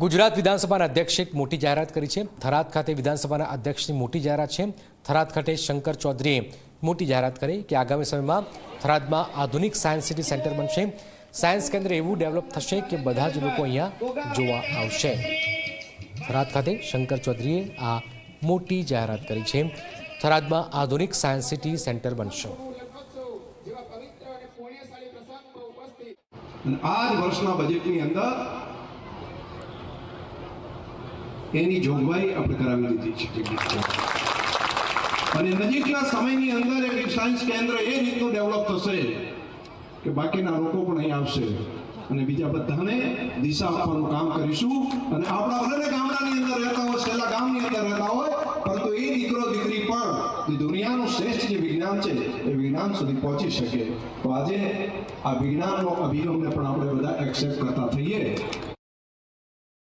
ગુજરાત વિધાનસભાના અધ્યક્ષે એક મોટી જાહેરાત કરી છે। થરાદ ખાતે વિધાનસભાના અધ્યક્ષની મોટી જાહેરાત છે। થરાદ ખાતે શંકર ચૌધરીએ મોટી જાહેરાત કરી કે આગામી સમયમાં થરાદમાં આધુનિક સાયન્સ સિટી સેન્ટર બનશે। સાયન્સ કેન્દ્ર એવું ડેવલપ થશે કે બધા જ લોકો અહીંયા જોવા આવશે। થરાદ ખાતે શંકર ચૌધરીએ આ મોટી જાહેરાત કરી છે। થરાદમાં આધુનિક સાયન્સ સિટી સેન્ટર બનશે। આ જ વર્ષના બજેટની અંદર એની જોગવાઈ આપણે કરાવી દીધી છે અને નજીકના સમયની અંદર એક સાયન્સ કેન્દ્ર એ રીતનું ડેવલપ થશે કે બાકીના લોકો પણ અહીં આવશે અને બીજા બધાને દિશા આપવાનું કામ કરીશું। અને આપણા ભલે ગામડાની અંદર રહેતા હોય, છેલ્લા ગામની અંદર રહેતા હોય, પરંતુ એ દીકરો દીકરી પણ દુનિયાનું શ્રેષ્ઠ જે વિજ્ઞાન છે એ વિજ્ઞાન સુધી પહોંચી શકે। તો આજે આ વિજ્ઞાનનો અભિગમને પણ આપણે બધા એક્સેપ્ટ કરતા થઈએ